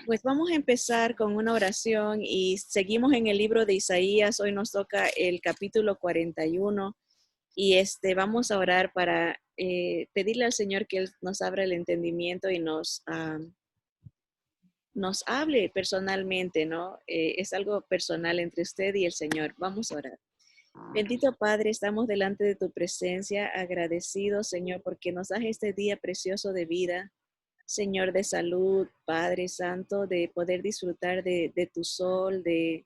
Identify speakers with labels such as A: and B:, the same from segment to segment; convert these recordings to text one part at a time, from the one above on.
A: Pues vamos a empezar con una oración y seguimos en el libro de Isaías. Hoy nos toca el capítulo 41 y vamos a orar para pedirle al Señor que Él nos abra el entendimiento y nos hable personalmente, ¿no? Es algo personal entre usted y el Señor. Vamos a orar. Bendito Padre, estamos delante de tu presencia, agradecidos, Señor, porque nos das este día precioso de vida. Señor, de salud, Padre Santo, de poder disfrutar de tu sol, de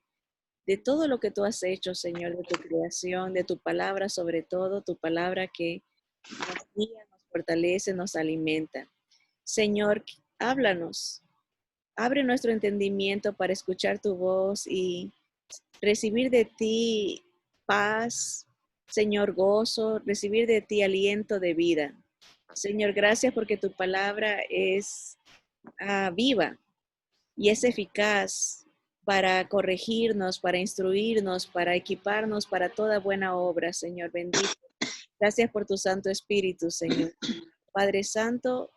A: todo lo que tú has hecho, Señor, de tu creación, de tu palabra, sobre todo tu palabra que nos guía, nos fortalece, nos alimenta. Señor, háblanos, abre nuestro entendimiento para escuchar tu voz y recibir de ti paz, Señor, gozo, recibir de ti aliento de vida. Señor, gracias porque tu palabra es viva y es eficaz para corregirnos, para instruirnos, para equiparnos para toda buena obra, Señor bendito. Gracias por tu Santo Espíritu, Señor. Padre Santo,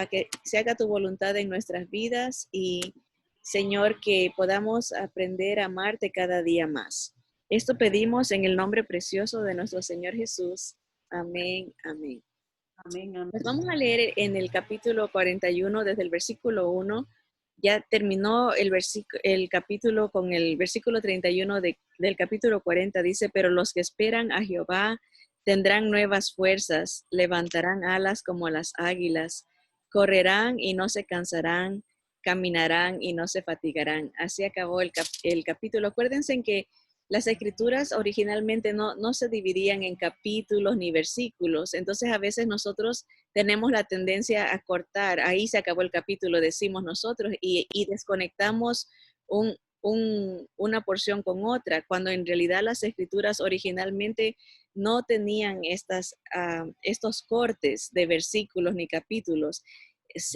A: que se haga tu voluntad en nuestras vidas y, Señor, que podamos aprender a amarte cada día más. Esto pedimos en el nombre precioso de nuestro Señor Jesús. Amén, amén.
B: Amén, amén.
A: Pues vamos a leer en el capítulo 41 desde el versículo 1. Ya terminó el capítulo con el versículo 31 del capítulo 40. Dice, pero los que esperan a Jehová tendrán nuevas fuerzas, levantarán alas como las águilas, correrán y no se cansarán, caminarán y no se fatigarán. Así acabó el capítulo. Acuérdense en que las escrituras originalmente no se dividían en capítulos ni versículos. Entonces a veces nosotros tenemos la tendencia a cortar, ahí se acabó el capítulo, decimos nosotros, y desconectamos una porción con otra, cuando en realidad las escrituras originalmente no tenían estos cortes de versículos ni capítulos,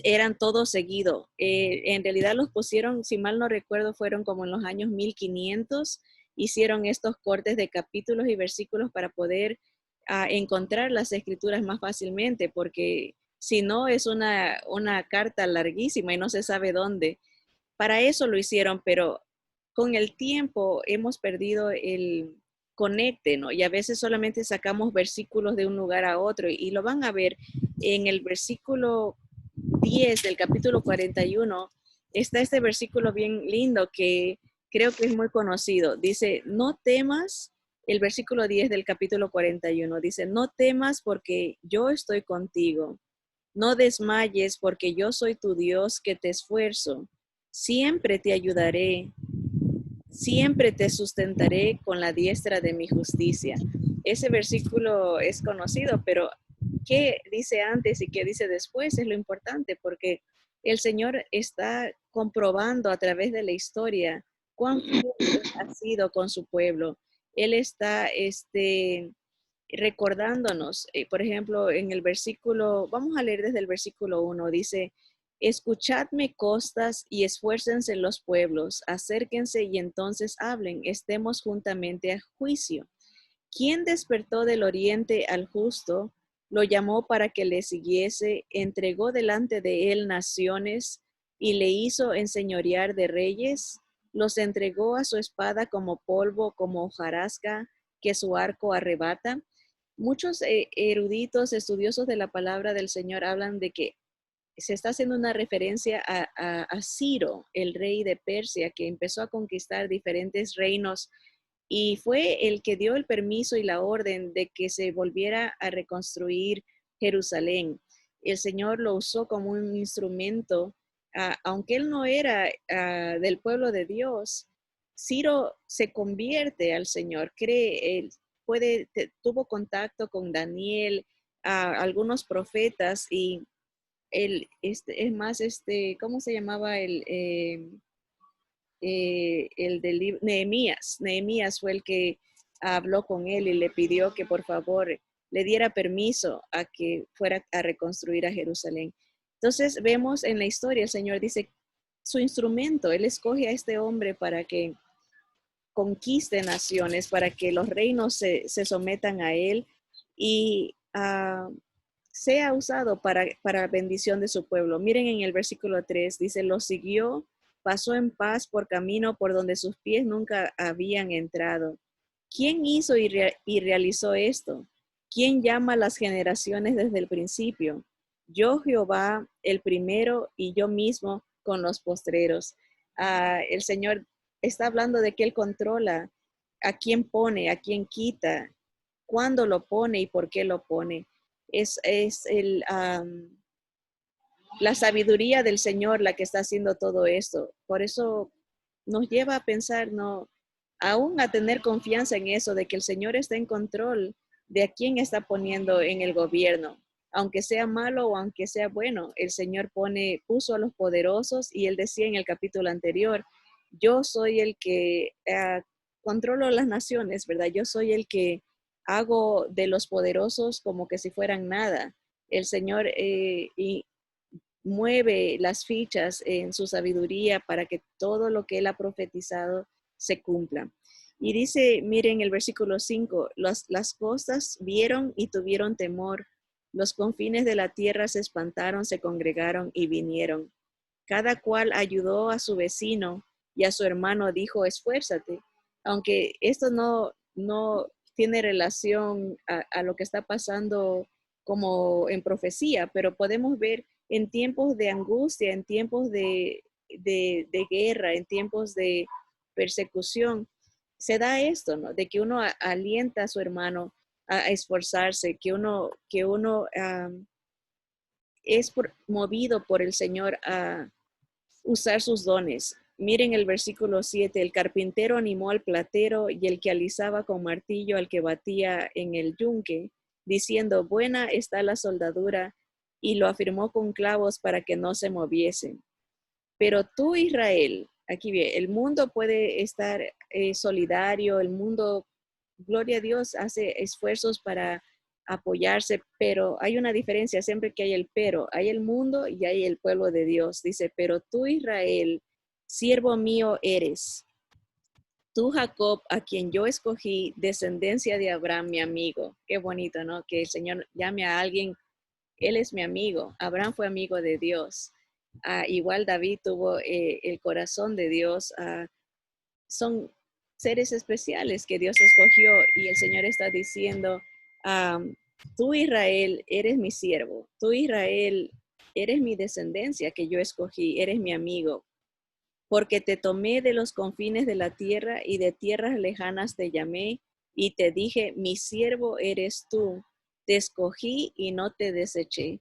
A: eran todos seguidos. En realidad los pusieron, si mal no recuerdo, fueron como en los años 1500, hicieron estos cortes de capítulos y versículos para poder encontrar las escrituras más fácilmente, porque si no es una carta larguísima y no se sabe dónde. Para eso lo hicieron, pero con el tiempo hemos perdido el conecte, ¿no? Y a veces solamente sacamos versículos de un lugar a otro y lo van a ver en el versículo 10 del capítulo 41. Está este versículo bien lindo que creo que es muy conocido. Dice, no temas, el versículo 10 del capítulo 41 dice, no temas porque yo estoy contigo. No desmayes porque yo soy tu Dios que te esfuerzo. Siempre te ayudaré. Siempre te sustentaré con la diestra de mi justicia. Ese versículo es conocido, pero qué dice antes y qué dice después es lo importante, porque el Señor está comprobando a través de la historia cuán fiel ha sido con su pueblo. Él está recordándonos, por ejemplo, en el versículo, vamos a leer desde el versículo 1, dice, escuchadme costas y esfuércense los pueblos, acérquense y entonces hablen, estemos juntamente a juicio. ¿Quién despertó del oriente al justo? Lo llamó para que le siguiese, entregó delante de él naciones y le hizo enseñorear de reyes. Los entregó a su espada como polvo, como hojarasca que su arco arrebata. Muchos eruditos, estudiosos de la palabra del Señor hablan de que se está haciendo una referencia a Ciro, el rey de Persia, que empezó a conquistar diferentes reinos y fue el que dio el permiso y la orden de que se volviera a reconstruir Jerusalén. El Señor lo usó como un instrumento, aunque él no era del pueblo de Dios. Ciro se convierte al Señor, cree, él tuvo contacto con Daniel, algunos profetas y es más, ¿cómo se llamaba el del libro? Nehemías. Nehemías fue el que habló con él y le pidió que por favor le diera permiso a que fuera a reconstruir a Jerusalén. Entonces vemos en la historia, el Señor dice, su instrumento, Él escoge a este hombre para que conquiste naciones, para que los reinos se sometan a Él y sea usado para bendición de su pueblo. Miren en el versículo 3, dice, lo siguió pasó en paz por camino por donde sus pies nunca habían entrado. ¿Quién hizo y realizó esto? ¿Quién llama a las generaciones desde el principio? Yo, Jehová, el primero, y yo mismo con los postreros. El Señor está hablando de que Él controla a quién pone, a quién quita, cuándo lo pone y por qué lo pone. Es la sabiduría del Señor la que está haciendo todo esto. Por eso nos lleva a pensar, no, aún a tener confianza en eso, de que el Señor está en control de a quién está poniendo en el gobierno. Aunque sea malo o aunque sea bueno, el Señor puso a los poderosos, y Él decía en el capítulo anterior, yo soy el que controlo las naciones, ¿verdad? Yo soy el que hago de los poderosos como que si fueran nada. El Señor mueve las fichas en su sabiduría para que todo lo que Él ha profetizado se cumpla. Y dice, miren el versículo 5, las costas vieron y tuvieron temor, los confines de la tierra se espantaron, se congregaron y vinieron. Cada cual ayudó a su vecino y a su hermano dijo, esfuérzate. Aunque esto no tiene relación a lo que está pasando como en profecía, pero podemos ver en tiempos de angustia, en tiempos de guerra, en tiempos de persecución, se da esto, ¿no? De que uno alienta a su hermano a esforzarse, que uno es movido por el Señor a usar sus dones. Miren el versículo 7, el carpintero animó al platero y el que alisaba con martillo al que batía en el yunque, diciendo, buena está la soldadura, y lo afirmó con clavos para que no se moviesen. Pero tú, Israel, aquí bien, el mundo puede estar solidario, el mundo, gloria a Dios, hace esfuerzos para apoyarse, pero hay una diferencia siempre que hay el pero, hay el mundo y hay el pueblo de Dios. Dice, pero tú, Israel, siervo mío eres. Tú, Jacob, a quien yo escogí, descendencia de Abraham, mi amigo. Qué bonito, ¿no? Que el Señor llame a alguien, él es mi amigo. Abraham fue amigo de Dios. Igual David tuvo el corazón de Dios. Son seres especiales que Dios escogió, y el Señor está diciendo, tú, Israel, eres mi siervo. Tú, Israel, eres mi descendencia que yo escogí. Eres mi amigo. Porque te tomé de los confines de la tierra y de tierras lejanas te llamé y te dije, mi siervo eres tú. Te escogí y no te deseché.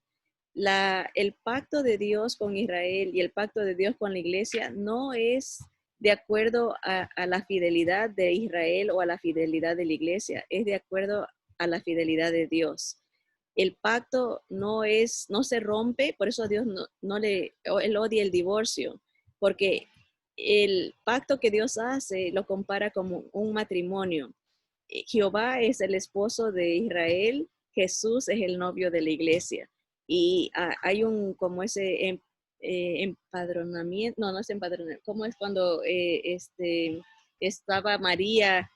A: El pacto de Dios con Israel y el pacto de Dios con la iglesia no es de acuerdo a la fidelidad de Israel o a la fidelidad de la iglesia, es de acuerdo a la fidelidad de Dios. El pacto no se rompe, por eso Dios él odia el divorcio, porque el pacto que Dios hace lo compara como un matrimonio. Jehová es el esposo de Israel, Jesús es el novio de la iglesia. Y hay como ese empadronamiento, no es empadronamiento, como es cuando estaba María,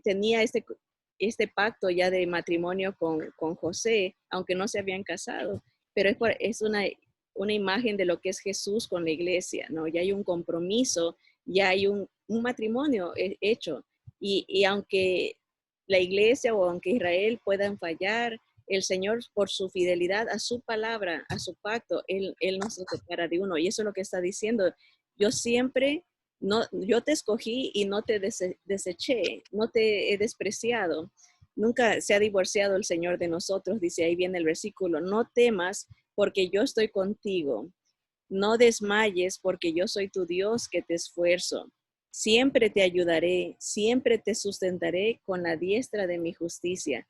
A: tenía este pacto ya de matrimonio con José, aunque no se habían casado, pero es una imagen de lo que es Jesús con la iglesia, ¿no? Ya hay un compromiso, ya hay un matrimonio hecho. Y aunque la iglesia o aunque Israel puedan fallar, el Señor, por su fidelidad a su palabra, a su pacto, Él nos separa de uno. Y eso es lo que está diciendo. Yo siempre, no, yo te escogí y no te deseché, no te he despreciado. Nunca se ha divorciado el Señor de nosotros, dice ahí viene el versículo. No temas porque yo estoy contigo. No desmayes porque yo soy tu Dios que te esfuerzo. Siempre te ayudaré, siempre te sustentaré con la diestra de mi justicia.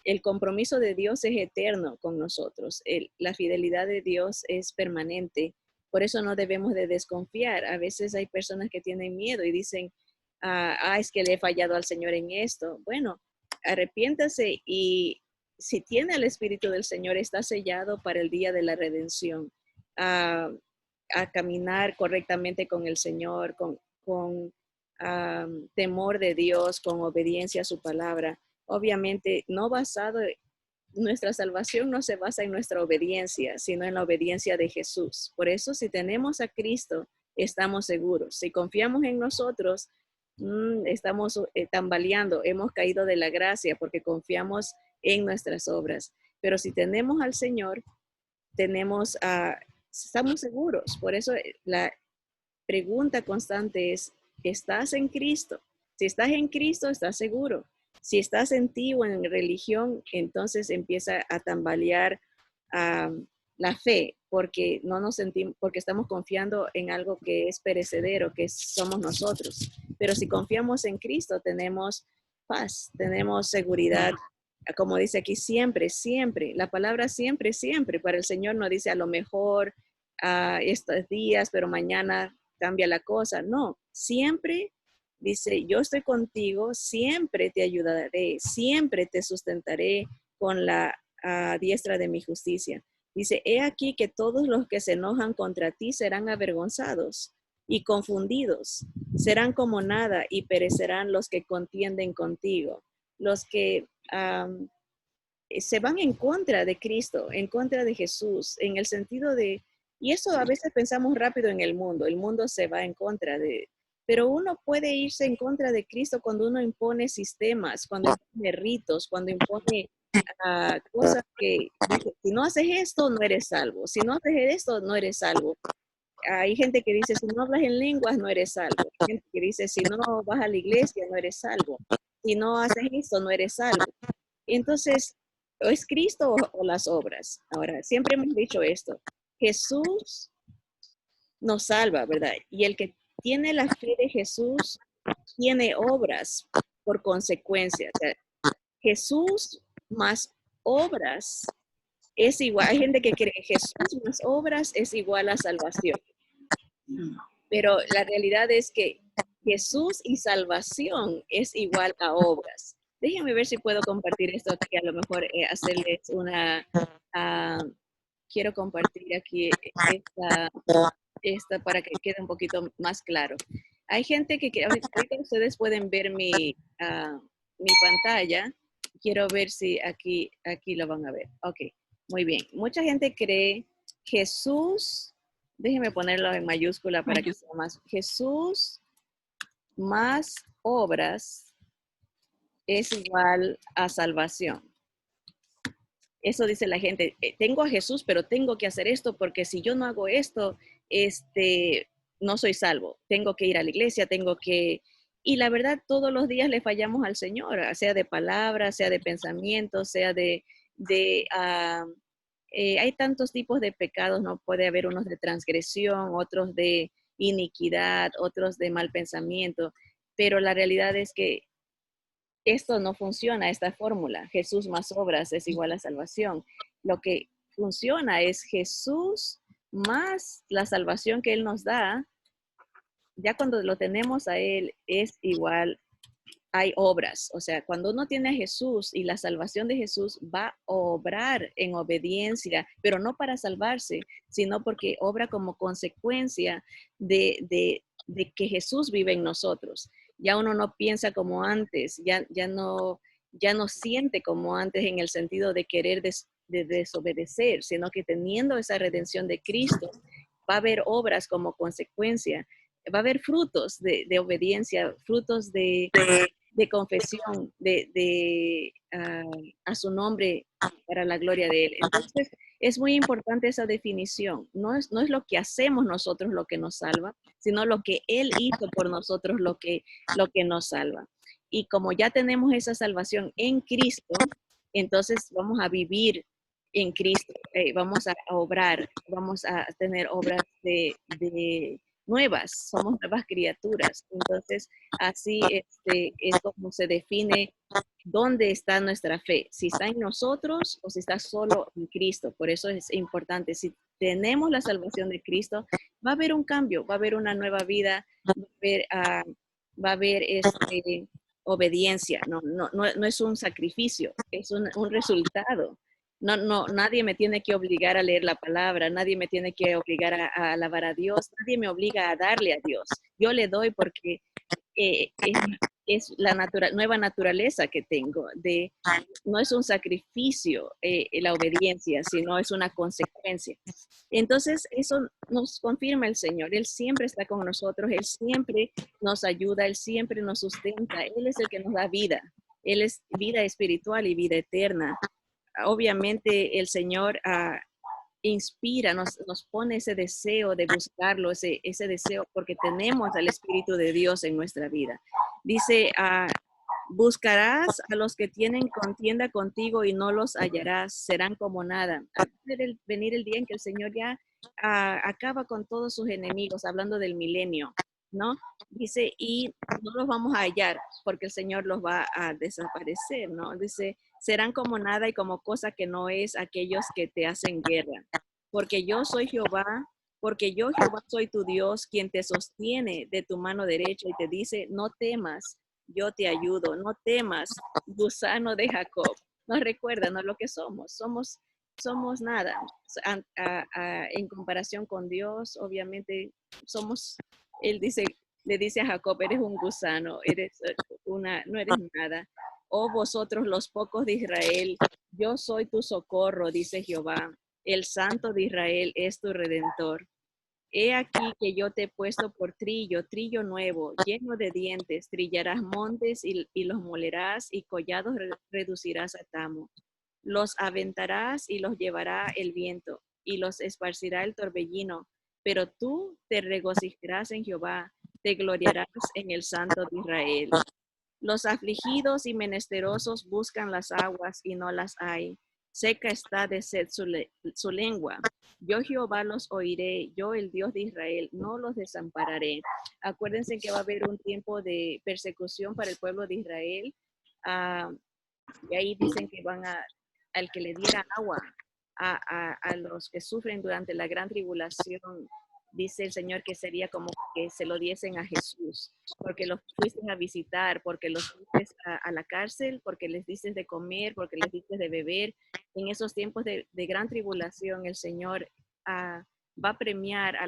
A: El compromiso de Dios es eterno con nosotros. La fidelidad de Dios es permanente. Por eso no debemos de desconfiar. A veces hay personas que tienen miedo y dicen, es que le he fallado al Señor en esto. Bueno, arrepiéntase y si tiene el Espíritu del Señor, está sellado para el día de la redención. A, a caminar correctamente con el Señor, con temor de Dios, con obediencia a su palabra. Obviamente, no basado nuestra salvación no se basa en nuestra obediencia, sino en la obediencia de Jesús. Por eso, si tenemos a Cristo, estamos seguros. Si confiamos en nosotros, estamos tambaleando, hemos caído de la gracia porque confiamos en nuestras obras. Pero si tenemos al Señor, estamos seguros. Por eso la pregunta constante es, ¿estás en Cristo? Si estás en Cristo, estás seguro. Si estás en ti o en religión, entonces empieza a tambalear la fe, porque no nos sentimos, porque estamos confiando en algo que es perecedero, que somos nosotros. Pero si confiamos en Cristo, tenemos paz, tenemos seguridad. Como dice aquí, siempre, siempre. La palabra siempre, siempre. Para el Señor no dice a lo mejor estos días, pero mañana cambia la cosa. No, siempre dice, yo estoy contigo, siempre te ayudaré, siempre te sustentaré con la diestra de mi justicia. Dice, he aquí que todos los que se enojan contra ti serán avergonzados y confundidos. Serán como nada y perecerán los que contienden contigo. Los que se van en contra de Cristo, en contra de Jesús, en el sentido de, y eso a veces pensamos rápido en el mundo se va en contra de, pero uno puede irse en contra de Cristo cuando uno impone sistemas, cuando impone ritos, cuando impone cosas que dice, si no haces esto, no eres salvo, si no haces esto, no eres salvo. Hay gente que dice, si no hablas en lenguas, no eres salvo. Hay gente que dice, si no vas a la iglesia, no eres salvo. Si no haces esto, no eres salvo. Entonces, ¿o es Cristo o las obras? Ahora, siempre hemos dicho esto. Jesús nos salva, ¿verdad? Y el que tiene la fe de Jesús tiene obras por consecuencia. O sea, Jesús más obras es igual. Hay gente que cree Jesús más obras es igual a salvación. Pero la realidad es que Jesús y salvación es igual a obras. Déjenme ver si puedo compartir esto aquí, a lo mejor hacerles quiero compartir aquí esta para que quede un poquito más claro. Hay gente que ahorita ustedes pueden ver mi pantalla. Quiero ver si aquí lo van a ver. Ok, muy bien. Mucha gente cree Jesús, déjenme ponerlo en mayúscula para que sea más. Jesús más obras es igual a salvación. Eso dice la gente, tengo a Jesús, pero tengo que hacer esto porque si yo no hago esto, no soy salvo. Tengo que ir a la iglesia, Y la verdad, todos los días le fallamos al Señor, sea de palabras, sea de pensamientos, sea hay tantos tipos de pecados, ¿no? Puede haber unos de transgresión, otros de iniquidad, otros de mal pensamiento, pero la realidad es que esto no funciona, esta fórmula. Jesús más obras es igual a salvación. Lo que funciona es Jesús más la salvación que Él nos da. Ya cuando lo tenemos a Él es igual, hay obras. O sea, cuando uno tiene a Jesús y la salvación de Jesús va a obrar en obediencia, pero no para salvarse, sino porque obra como consecuencia de que Jesús vive en nosotros. Ya uno no piensa como antes, ya no siente como antes en el sentido de querer de desobedecer, sino que teniendo esa redención de Cristo, va a haber obras como consecuencia, va a haber frutos de obediencia, frutos de confesión a su nombre para la gloria de Él. Entonces, es muy importante esa definición. No es lo que hacemos nosotros lo que nos salva, sino lo que Él hizo por nosotros lo que nos salva. Y como ya tenemos esa salvación en Cristo, entonces vamos a vivir en Cristo, vamos a obrar, vamos a tener obras de nuevas, somos nuevas criaturas. Entonces, así es como se define dónde está nuestra fe, si está en nosotros o si está solo en Cristo. Por eso es importante, si tenemos la salvación de Cristo, va a haber un cambio, va a haber una nueva vida, va a haber obediencia, no es un sacrificio, es un resultado. Nadie me tiene que obligar a leer la palabra, nadie me tiene que obligar a alabar a Dios, nadie me obliga a darle a Dios. Yo le doy porque es la nueva naturaleza que tengo, no es un sacrificio la obediencia, sino es una consecuencia. Entonces, eso nos confirma el Señor. Él siempre está con nosotros, Él siempre nos ayuda, Él siempre nos sustenta, Él es el que nos da vida. Él es vida espiritual y vida eterna. Obviamente el Señor inspira, nos pone ese deseo de buscarlo, ese deseo, porque tenemos al Espíritu de Dios en nuestra vida. Dice, buscarás a los que tienen contienda contigo y no los hallarás, serán como nada. Va a venir el día en que el Señor ya acaba con todos sus enemigos, hablando del milenio, ¿no? Dice, y no los vamos a hallar porque el Señor los va a desaparecer, ¿no? Dice, serán como nada y como cosa que no es aquellos que te hacen guerra. Porque yo soy Jehová, porque yo Jehová soy tu Dios, quien te sostiene de tu mano derecha y te dice, no temas, yo te ayudo, no temas, gusano de Jacob. Nos recuerda, ¿no? Lo que somos nada. En comparación con Dios, obviamente somos, él dice, le dice a Jacob, eres un gusano, no eres nada. Oh vosotros los pocos de Israel, yo soy tu socorro, dice Jehová. El Santo de Israel es tu redentor. He aquí que yo te he puesto por trillo nuevo, lleno de dientes, trillarás montes y los molerás y collados reducirás a tamo. Los aventarás y los llevará el viento y los esparcirá el torbellino, pero tú te regocijarás en Jehová, te gloriarás en el Santo de Israel. Los afligidos y menesterosos buscan las aguas y no las hay. Seca está de sed su lengua. Yo Jehová los oiré, yo el Dios de Israel, no los desampararé. Acuérdense que va a haber un tiempo de persecución para el pueblo de Israel. Ah, y ahí dicen que al que le diera agua a los que sufren durante la gran tribulación, dice el Señor que sería como que se lo diesen a Jesús, porque los fuiste a visitar, porque los fuiste a la cárcel, porque les dices de comer, porque les dices de beber. En esos tiempos de gran tribulación, el Señor va a premiar a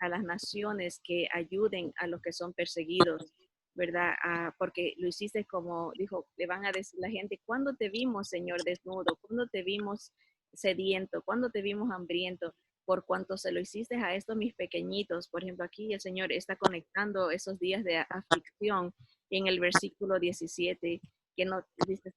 A: las naciones que ayuden a los que son perseguidos, ¿verdad? Porque lo hiciste como, dijo, le van a decir la gente, ¿cuándo te vimos, Señor, desnudo? ¿Cuándo te vimos sediento? ¿Cuándo te vimos hambriento? Por cuanto se lo hiciste a estos mis pequeñitos. Por ejemplo, aquí el Señor está conectando esos días de aflicción en el versículo 17, que no dice,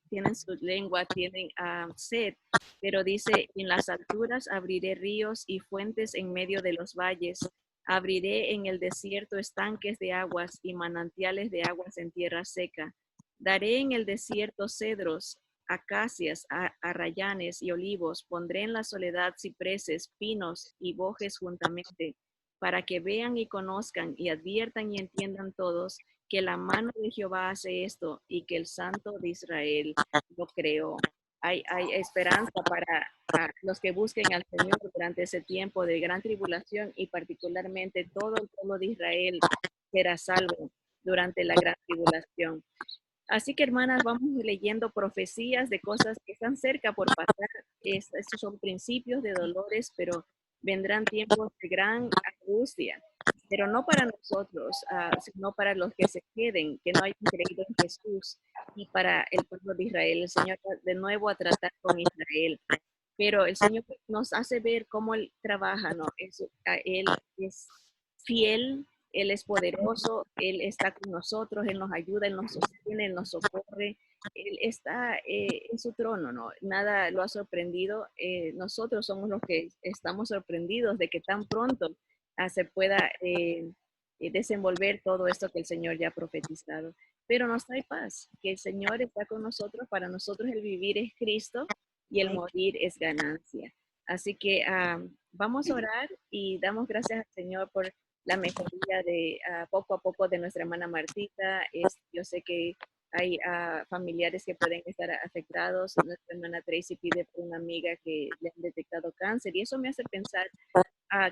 A: tienen su lengua, tienen sed, pero dice, en las alturas abriré ríos y fuentes en medio de los valles. Abriré en el desierto estanques de aguas y manantiales de aguas en tierra seca. Daré en el desierto cedros, acacias, arrayanes y olivos. Pondré en la soledad cipreses, pinos y bojes juntamente, para que vean y conozcan y adviertan y entiendan todos que la mano de Jehová hace esto y que el Santo de Israel lo creó. Hay esperanza para los que busquen al Señor durante ese tiempo de gran tribulación y particularmente todo el pueblo de Israel será salvo durante la gran tribulación. Así que, hermanas, vamos leyendo profecías de cosas que están cerca por pasar. Estos son principios de dolores, pero vendrán tiempos de gran angustia, pero no para nosotros, sino para los que se queden, que no hayan creído en Jesús, y para el pueblo de Israel. El Señor va de nuevo a tratar con Israel, pero el Señor nos hace ver cómo Él trabaja, ¿no? Él es fiel, Él es poderoso, Él está con nosotros, Él nos ayuda, Él nos sostiene, Él nos socorre, Él está en su trono, ¿no? Nada lo ha sorprendido, nosotros somos los que estamos sorprendidos de que tan pronto se pueda desenvolver todo esto que el Señor ya ha profetizado. Pero nos trae paz, que el Señor está con nosotros, para nosotros el vivir es Cristo y el morir es ganancia. Así que vamos a orar y damos gracias al Señor por la mejoría de poco a poco de nuestra hermana Martita. Yo sé que hay familiares que pueden estar afectados. Nuestra hermana Tracy pide por una amiga que le han detectado cáncer y eso me hace pensar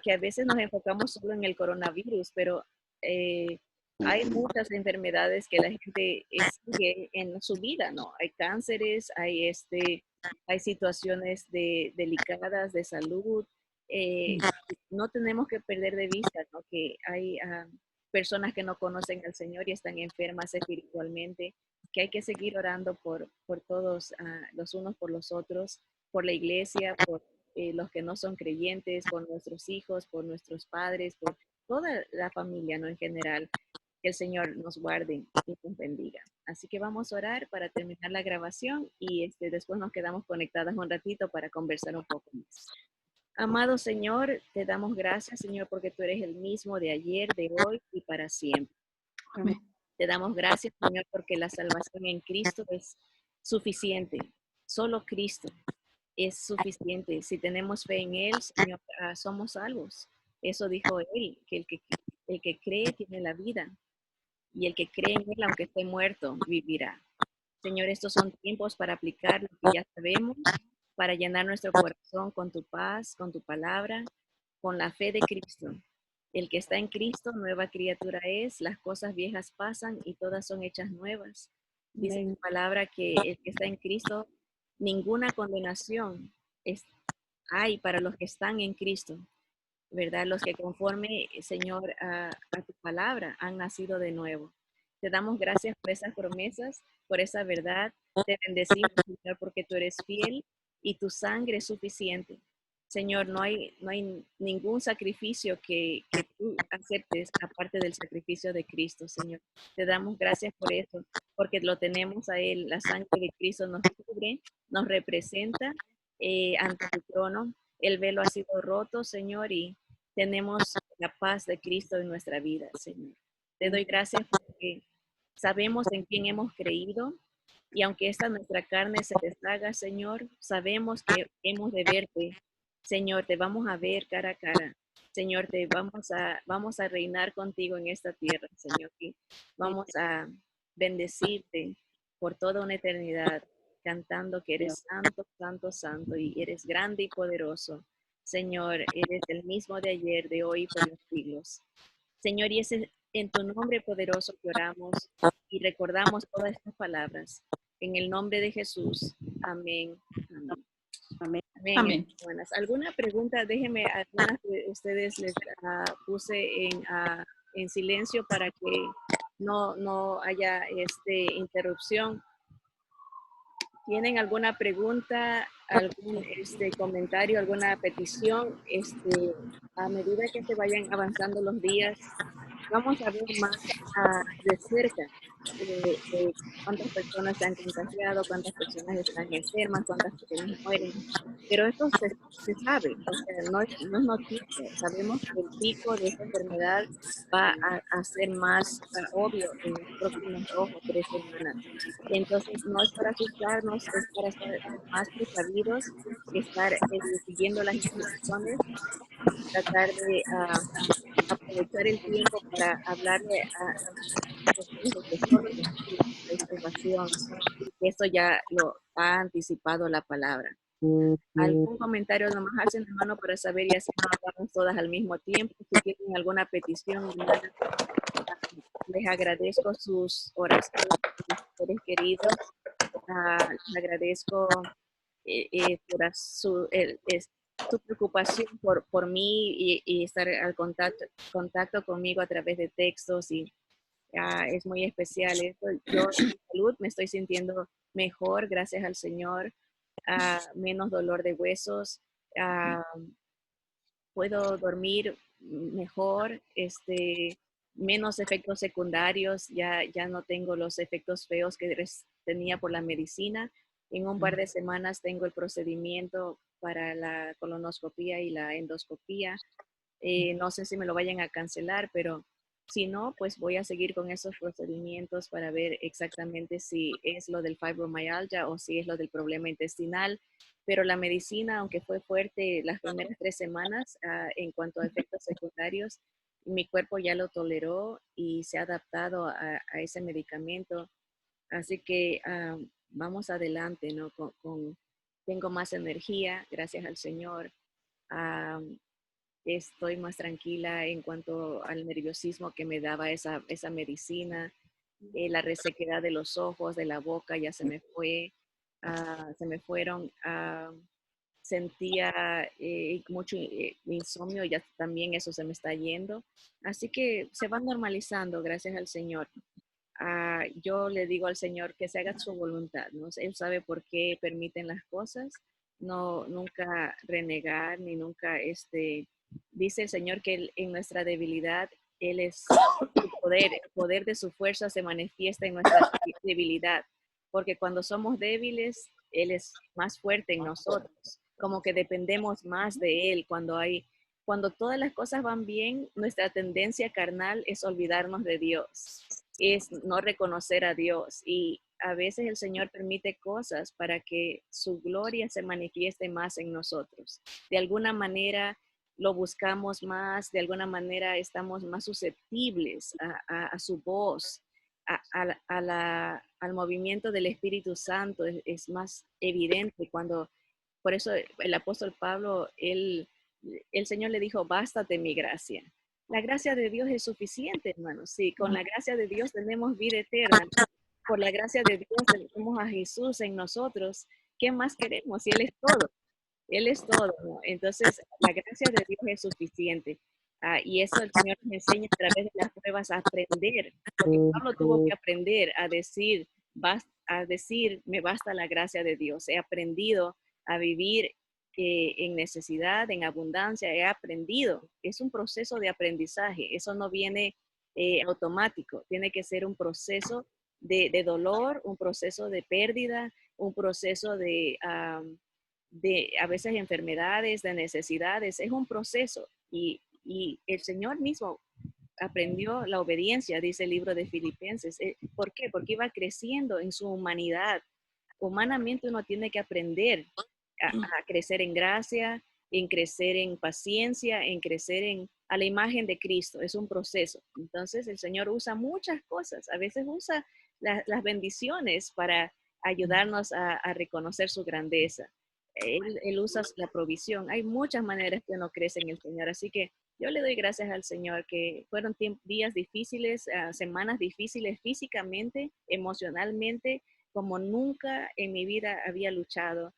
A: que a veces nos enfocamos solo en el coronavirus, pero hay muchas enfermedades que la gente sigue en su vida, ¿no? Hay cánceres, hay situaciones delicadas de salud. No tenemos que perder de vista, ¿no? Que hay personas que no conocen al Señor y están enfermas espiritualmente, que hay que seguir orando por todos, los unos por los otros, por la iglesia, por los que no son creyentes, por nuestros hijos, por nuestros padres, por toda la familia, ¿no? En general, que el Señor nos guarde y nos bendiga. Así que vamos a orar para terminar la grabación y después nos quedamos conectadas un ratito para conversar un poco más. Amado Señor, te damos gracias, Señor, porque tú eres el mismo de ayer, de hoy y para siempre.
B: Amén.
A: Te damos gracias, Señor, porque la salvación en Cristo es suficiente. Solo Cristo es suficiente. Si tenemos fe en Él, Señor, somos salvos. Eso dijo Él, que el que cree tiene la vida y el que cree en Él, aunque esté muerto, vivirá. Señor, estos son tiempos para aplicar lo que ya sabemos, para llenar nuestro corazón con tu paz, con tu palabra, con la fe de Cristo. El que está en Cristo, nueva criatura es, las cosas viejas pasan y todas son hechas nuevas. Dice tu
B: Amén.
A: palabra que el que está en Cristo, ninguna condenación hay para los que están en Cristo, ¿verdad? Los que conforme, Señor, a tu palabra han nacido de nuevo. Te damos gracias por esas promesas, por esa verdad. Te bendecimos, Señor, porque tú eres fiel y tu sangre es suficiente. Señor, no hay ningún sacrificio que tú aceptes aparte del sacrificio de Cristo, Señor. Te damos gracias por eso, porque lo tenemos a Él. La sangre de Cristo nos cubre, nos representa ante tu trono. El velo ha sido roto, Señor, y tenemos la paz de Cristo en nuestra vida, Señor. Te doy gracias porque sabemos en quién hemos creído y aunque esta nuestra carne se deshaga, Señor, sabemos que hemos de verte. Señor, te vamos a ver cara a cara. Señor, vamos a reinar contigo en esta tierra, Señor. Y vamos a bendecirte por toda una eternidad, cantando que eres santo, santo, santo y eres grande y poderoso. Señor, eres el mismo de ayer, de hoy y por los siglos. Señor, y es en tu nombre poderoso que oramos y recordamos todas estas palabras. En el nombre de Jesús. Amén. Amén.
B: Amén.
A: Amén,
B: Amén.
A: hermanas. ¿Alguna pregunta? Déjenme, algunas de ustedes les puse en silencio para que no haya interrupción. ¿Tienen alguna pregunta, algún comentario, alguna petición? A medida que se vayan avanzando los días, vamos a ver más de cerca cuántas personas se han contagiado, cuántas personas están enfermas, cuántas personas mueren. Pero esto se sabe, o sea, no es noticia. Sabemos que el pico de esta enfermedad va a ser más obvio en las próximas 2 o 3 semanas. Entonces, no es para asustarnos, es para estar más precavidos, estar siguiendo las instrucciones, tratar de aprovechar el tiempo para hablarle a nuestros hijos de que solo Jesucristo hay salvación y que esto ya lo ha anticipado la palabra. ¿Algún comentario nomás hacen, hermano, para saber y así no hablamos todas al mismo tiempo? Si tienen alguna petición, hermana, les agradezco sus oraciones, mis seres queridos. Les agradezco su preocupación por mí y estar al contacto conmigo a través de textos y es muy especial esto. Yo en salud me estoy sintiendo mejor, gracias al Señor, menos dolor de huesos, ah, puedo dormir mejor, menos efectos secundarios, ya no tengo los efectos feos que tenía por la medicina. En un par de semanas tengo el procedimiento para la colonoscopía y la endoscopía. No sé si me lo vayan a cancelar, pero si no, pues voy a seguir con esos procedimientos para ver exactamente si es lo del fibromialgia o si es lo del problema intestinal. Pero la medicina, aunque fue fuerte las primeras 3 semanas en cuanto a efectos secundarios, mi cuerpo ya lo toleró y se ha adaptado a ese medicamento. Así que vamos adelante, ¿no? Tengo más energía, gracias al Señor. Ah, Estoy más tranquila en cuanto al nerviosismo que me daba esa medicina. La resequedad de los ojos, de la boca ya se me fue, se me fueron. sentía mucho insomnio, ya también eso se me está yendo. Así que se va normalizando, gracias al Señor. Yo le digo al Señor que se haga su voluntad, ¿no? Él sabe por qué permiten las cosas, no, nunca renegar, ni nunca, dice el Señor que en nuestra debilidad, Él es el poder de su fuerza se manifiesta en nuestra debilidad, porque cuando somos débiles, Él es más fuerte en nosotros, como que dependemos más de Él cuando todas las cosas van bien, nuestra tendencia carnal es olvidarnos de Dios, es no reconocer a Dios y a veces el Señor permite cosas para que su gloria se manifieste más en nosotros. De alguna manera lo buscamos más, de alguna manera estamos más susceptibles a su voz, al movimiento del Espíritu Santo, es más evidente cuando, por eso el apóstol Pablo, el Señor le dijo, bástate mi gracia. La gracia de Dios es suficiente, hermanos. Sí, con la gracia de Dios tenemos vida eterna. Por la gracia de Dios tenemos a Jesús en nosotros. ¿Qué más queremos? Si Él es todo. Él es todo, ¿no? Entonces, la gracia de Dios es suficiente. Y eso el Señor nos enseña a través de las pruebas a aprender, porque Pablo tuvo que aprender a decir, me basta la gracia de Dios. He aprendido a vivir en necesidad, en abundancia, he aprendido. Es un proceso de aprendizaje, eso no viene automático, tiene que ser un proceso de dolor, un proceso de pérdida, un proceso de a veces enfermedades, de necesidades, es un proceso y el Señor mismo aprendió la obediencia, dice el libro de Filipenses. ¿Por qué? Porque iba creciendo en su humanidad. Humanamente uno tiene que aprender a crecer en gracia, en crecer en paciencia, en crecer a la imagen de Cristo. Es un proceso. Entonces el Señor usa muchas cosas. A veces usa las bendiciones para ayudarnos a reconocer su grandeza. Él usa la provisión. Hay muchas maneras que uno crece en el Señor. Así que yo le doy gracias al Señor que fueron días difíciles, semanas difíciles físicamente, emocionalmente, como nunca en mi vida había luchado.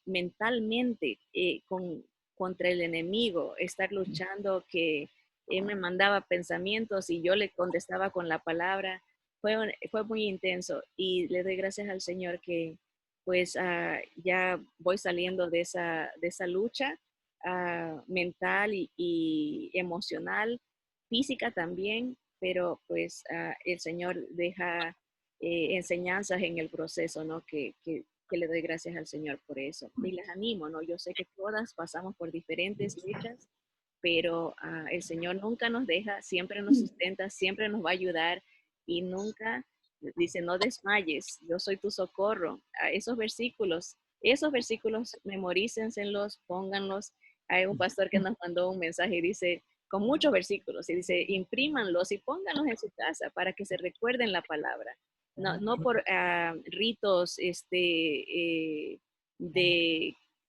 A: Mentalmente contra el enemigo, estar luchando que él me mandaba pensamientos y yo le contestaba con la palabra. Fue muy intenso y le doy gracias al Señor que pues ya voy saliendo de esa lucha mental y emocional, física también, pero pues el Señor deja enseñanzas en el proceso, ¿no? Que le doy gracias al Señor por eso. Y les animo, ¿no? Yo sé que todas pasamos por diferentes luchas, pero el Señor nunca nos deja, siempre nos sustenta, siempre nos va a ayudar y nunca dice, no desmayes, yo soy tu socorro. Esos versículos memorícenselos, pónganlos. Hay un pastor que nos mandó un mensaje y dice, con muchos versículos, y dice, imprímanlos y pónganlos en su casa para que se recuerden la palabra. No por ritos de,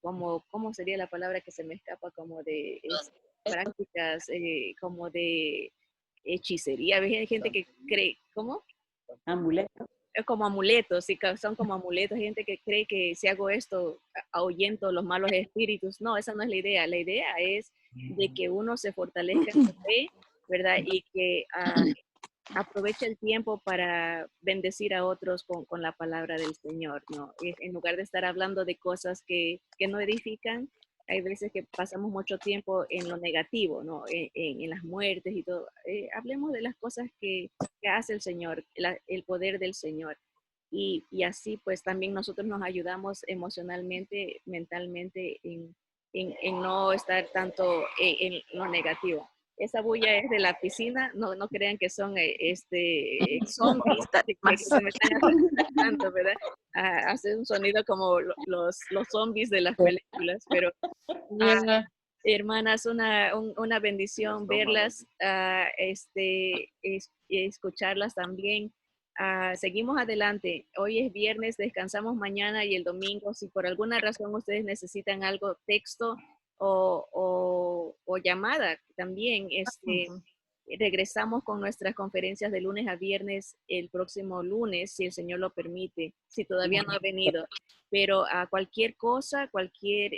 A: ¿cómo sería la palabra que se me escapa? Como de prácticas, como de hechicería. Hay gente que cree, ¿cómo?
B: Amuleto.
A: Como amuletos, sí, son como amuletos. Hay gente que cree que si hago esto, ahuyento los malos espíritus. No, esa no es la idea. La idea es de que uno se fortalezca en su fe, ¿verdad? Y que aproveche el tiempo para bendecir a otros con la palabra del Señor, ¿no? En lugar de estar hablando de cosas que no edifican, hay veces que pasamos mucho tiempo en lo negativo, ¿no? En las muertes y todo. Hablemos de las cosas que hace el Señor, el poder del Señor. Y así pues también nosotros nos ayudamos emocionalmente, mentalmente en no estar tanto en lo negativo. Esa bulla es de la piscina, no crean que son zombies que se me están acercando, ¿verdad? Hace un sonido como los zombies de las películas, pero hermanas, una bendición verlas, escucharlas también. Seguimos adelante. Hoy es viernes, descansamos mañana y el domingo. Si por alguna razón ustedes necesitan algo, texto o llamada también. Regresamos con nuestras conferencias de lunes a viernes el próximo lunes, si el Señor lo permite, si todavía no ha venido. Pero a cualquier cosa, cualquier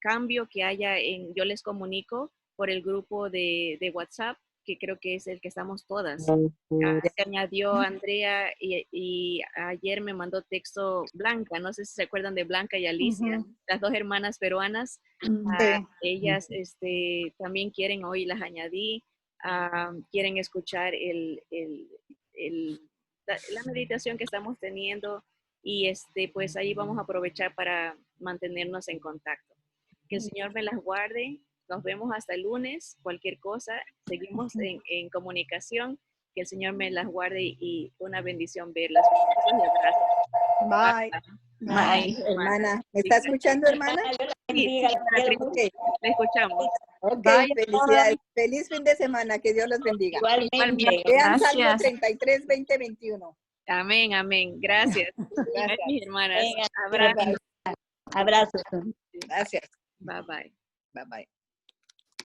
A: cambio que haya, yo les comunico por el grupo de WhatsApp, que creo que es el que estamos todas. Se añadió Andrea y ayer me mandó texto Blanca, no sé si se acuerdan de Blanca y Alicia, las dos hermanas peruanas. Ellas también quieren, hoy las añadí, quieren escuchar la meditación que estamos teniendo y pues ahí vamos a aprovechar para mantenernos en contacto. Que el Señor me las guarde. Nos vemos hasta el lunes. Cualquier cosa, seguimos en comunicación. Que el Señor me las guarde y una bendición verlas.
B: Bye.
C: Bye.
B: Hermana, ¿me está escuchando, hermana?
A: Sí,
B: Okay.
A: le escuchamos.
B: Ok,
A: Bye.
B: felicidades. Feliz fin de semana. Que Dios los bendiga.
C: Igualmente.
B: Vean Salmo
C: Gracias.
B: 33, 20, 21.
A: Amén, amén. Gracias.
B: Gracias.
A: Mis hermanas.
C: Venga,
A: Abrazo.
C: Abrazos.
B: Gracias.
A: Bye bye.
B: Bye bye.